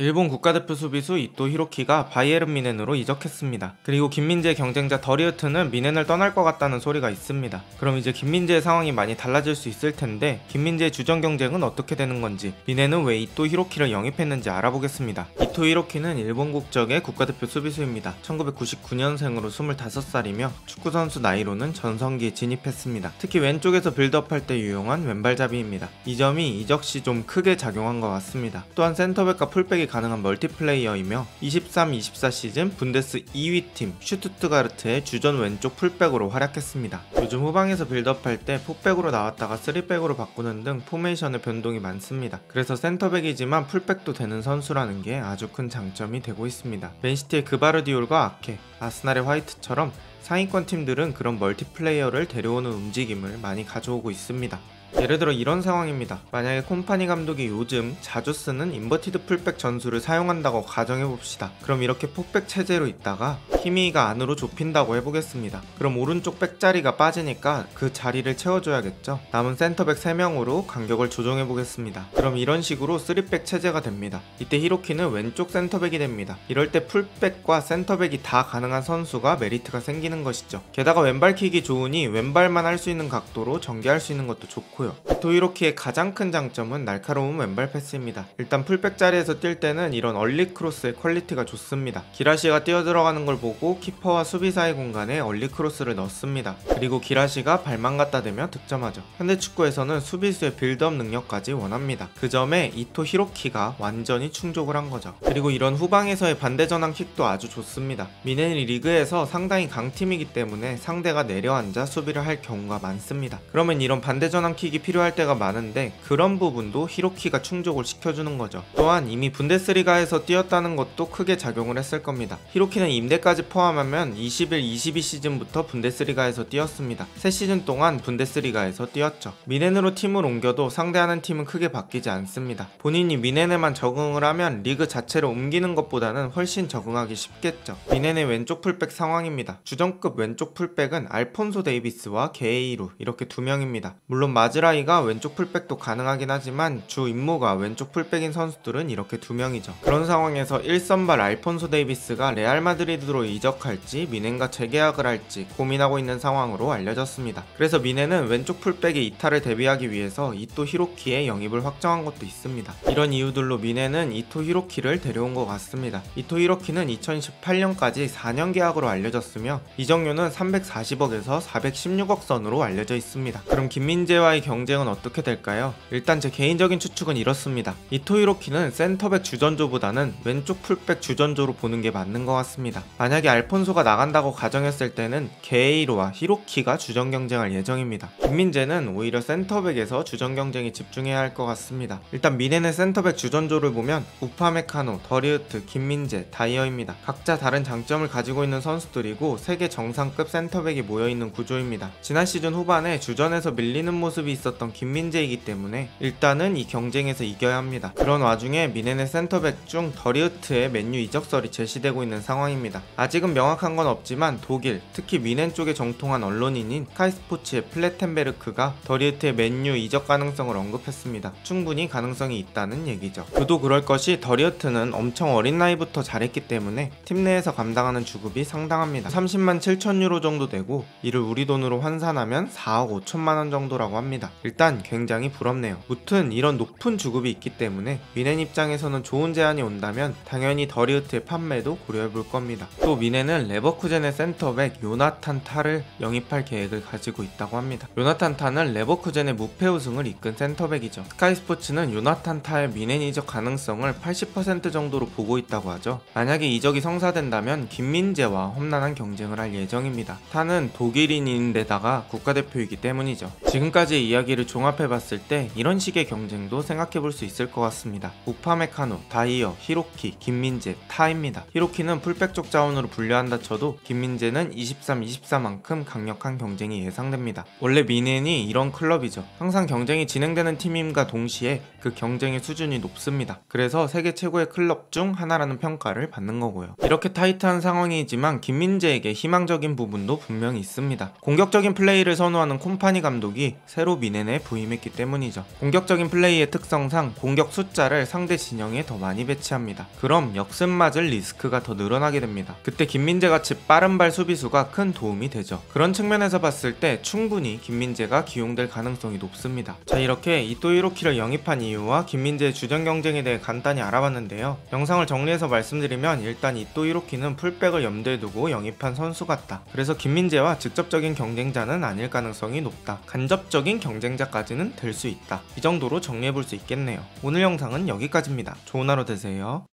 일본 국가대표 수비수 이토 히로키가 바이에른 뮌헨으로 이적했습니다. 그리고 김민재의 경쟁자 더리우트는 뮌헨을 떠날 것 같다는 소리가 있습니다. 그럼 이제 김민재의 상황이 많이 달라질 수 있을 텐데 김민재의 주전 경쟁은 어떻게 되는 건지, 뮌헨은 왜 이토 히로키를 영입했는지 알아보겠습니다. 이토 히로키는 일본 국적의 국가대표 수비수입니다. 1999년생으로 25살이며 축구선수 나이로는 전성기에 진입했습니다. 특히 왼쪽에서 빌드업할 때 유용한 왼발잡이입니다. 이 점이 이적 시 좀 크게 작용한 것 같습니다. 또한 센터백과 풀백이 가능한 멀티플레이어이며 23-24 시즌 분데스 2위 팀 슈투트가르트의 주전 왼쪽 풀백으로 활약했습니다. 요즘 후방에서 빌드업할 때 포백으로 나왔다가 3백으로 바꾸는 등 포메이션의 변동이 많습니다. 그래서 센터백이지만 풀백도 되는 선수라는 게 아주 큰 장점이 되고 있습니다. 맨시티의 그바르디올과 아케, 아스날의 화이트처럼 상위권 팀들은 그런 멀티플레이어를 데려오는 움직임을 많이 가져오고 있습니다. 예를 들어 이런 상황입니다. 만약에 콤파니 감독이 요즘 자주 쓰는 인버티드 풀백 전술을 사용한다고 가정해봅시다. 그럼 이렇게 포백 체제로 있다가 키미가 안으로 좁힌다고 해보겠습니다. 그럼 오른쪽 백 자리가 빠지니까 그 자리를 채워줘야겠죠. 남은 센터백 3명으로 간격을 조정해보겠습니다. 그럼 이런 식으로 3백 체제가 됩니다. 이때 히로키는 왼쪽 센터백이 됩니다. 이럴 때 풀백과 센터백이 다 가능한 선수가 메리트가 생기는 것이죠. 게다가 왼발킥이 좋으니 왼발만 할 수 있는 각도로 전개할 수 있는 것도 좋고 이토 히로키의 가장 큰 장점은 날카로운 왼발 패스입니다. 일단 풀백 자리에서 뛸 때는 이런 얼리 크로스의 퀄리티가 좋습니다. 기라시가 뛰어들어가는 걸 보고 키퍼와 수비 사이 공간에 얼리 크로스를 넣습니다. 그리고 기라시가 발만 갖다 대며 득점하죠. 현대축구에서는 수비수의 빌드업 능력까지 원합니다. 그 점에 이토 히로키가 완전히 충족을 한 거죠. 그리고 이런 후방에서의 반대 전환 킥도 아주 좋습니다. 뮌헨이 리그에서 상당히 강팀이기 때문에 상대가 내려앉아 수비를 할 경우가 많습니다. 그러면 이런 반대 전환 킥이 필요할 때가 많은데 그런 부분도 히로키가 충족을 시켜주는 거죠. 또한 이미 분데스리가에서 뛰었다는 것도 크게 작용을 했을 겁니다. 히로키는 임대까지 포함하면 21-22 시즌부터 분데스리가에서 뛰었습니다. 3시즌 동안 분데스리가에서 뛰었죠. 뮌헨으로 팀을 옮겨도 상대하는 팀은 크게 바뀌지 않습니다. 본인이 뮌헨에만 적응을 하면 리그 자체를 옮기는 것보다는 훨씬 적응하기 쉽겠죠. 뮌헨의 왼쪽 풀백 상황입니다. 주전급 왼쪽 풀백은 알폰소 데이비스와 게이루 이렇게 2명입니다. 물론 마즈라이가 왼쪽 풀백도 가능하긴 하지만 주 임무가 왼쪽 풀백인 선수들은 이렇게 2명이죠. 그런 상황에서 1선발 알폰소 데이비스가 레알 마드리드로 이적할지 뮌헨과 재계약을 할지 고민하고 있는 상황으로 알려졌습니다. 그래서 뮌헨은 왼쪽 풀백의 이탈을 대비하기 위해서 이토 히로키의 영입을 확정한 것도 있습니다. 이런 이유들로 뮌헨은 이토 히로키를 데려온 것 같습니다. 이토 히로키는 2018년까지 4년 계약으로 알려졌으며 이적료는 340억에서 416억 선으로 알려져 있습니다. 그럼 김민재와의 경쟁은 어떻게 될까요? 일단 제 개인적인 추측은 이렇습니다. 이토 히로키는 센터백 주전조보다는 왼쪽 풀백 주전조로 보는 게 맞는 것 같습니다. 만약에 알폰소가 나간다고 가정했을 때는 게이로와 히로키가 주전 경쟁할 예정입니다. 김민재는 오히려 센터백에서 주전 경쟁에 집중해야 할 것 같습니다. 일단 뮌헨의 센터백 주전조를 보면 우파메카노, 더리우트, 김민재, 다이어입니다. 각자 다른 장점을 가지고 있는 선수들이고 세계 정상급 센터백이 모여있는 구조입니다. 지난 시즌 후반에 주전에서 밀리는 모습이 있었던 김민재이기 때문에 일단은 이 경쟁에서 이겨야 합니다. 그런 와중에 뮌헨의 센터백 중 더리우트의 맨유 이적설이 제시되고 있는 상황입니다. 아직은 명확한 건 없지만 독일, 특히 뮌헨 쪽에 정통한 언론인인 스카이스포츠의 플레텐베르크가 더리우트의 맨유 이적 가능성을 언급했습니다. 충분히 가능성이 있다는 얘기죠. 그도 그럴 것이 더리우트는 엄청 어린 나이부터 잘했기 때문에 팀 내에서 감당하는 주급이 상당합니다. 30만 7천 유로 정도 되고 이를 우리 돈으로 환산하면 4억 5천만 원 정도라고 합니다. 일단 굉장히 부럽네요. 무튼 이런 높은 주급이 있기 때문에 뮌헨 입장에서는 좋은 제안이 온다면 당연히 더리우트의 판매도 고려해볼 겁니다. 또 뮌헨은 레버쿠젠의 센터백 요나탄 타를 영입할 계획을 가지고 있다고 합니다. 요나탄 타는 레버쿠젠의 무패 우승을 이끈 센터백이죠. 스카이스포츠는 요나탄 타의 뮌헨 이적 가능성을 80% 정도로 보고 있다고 하죠. 만약에 이적이 성사된다면 김민재와 험난한 경쟁을 할 예정입니다. 타는 독일인인데다가 국가대표이기 때문이죠. 지금까지의 이야기를 종합해봤을 때 이런 식의 경쟁도 생각해볼 수 있을 것 같습니다. 우파메카노, 다이어, 히로키, 김민재, 타입니다. 히로키는 풀백 쪽 자원으로 분류한다 쳐도 김민재는 23-24만큼 강력한 경쟁이 예상됩니다. 원래 뮌헨이 이런 클럽이죠. 항상 경쟁이 진행되는 팀임과 동시에 그 경쟁의 수준이 높습니다. 그래서 세계 최고의 클럽 중 하나라는 평가를 받는 거고요. 이렇게 타이트한 상황이지만 김민재에게 희망적인 부분도 분명히 있습니다. 공격적인 플레이를 선호하는 콤파니 감독이 새로 미넨에 부임했기 때문이죠. 공격적인 플레이의 특성상 공격 숫자를 상대 진영에 더 많이 배치합니다. 그럼 역습 맞을 리스크가 더 늘어나게 됩니다. 그때 김민재 같이 빠른 발 수비수가 큰 도움이 되죠. 그런 측면에서 봤을 때 충분히 김민재가 기용될 가능성이 높습니다. 자, 이렇게 이토 히로키를 영입한 이유와 김민재의 주전 경쟁에 대해 간단히 알아봤는데요. 영상을 정리해서 말씀드리면 일단 이토 히로키는 풀백을 염두에 두고 영입한 선수 같다. 그래서 김민재와 직접적인 경쟁자는 아닐 가능성이 높다. 간접적인 경쟁자까지는 될 수 있다. 이 정도로 정리해볼 수 있겠네요. 오늘 영상은 여기까지입니다. 좋은 하루 되세요.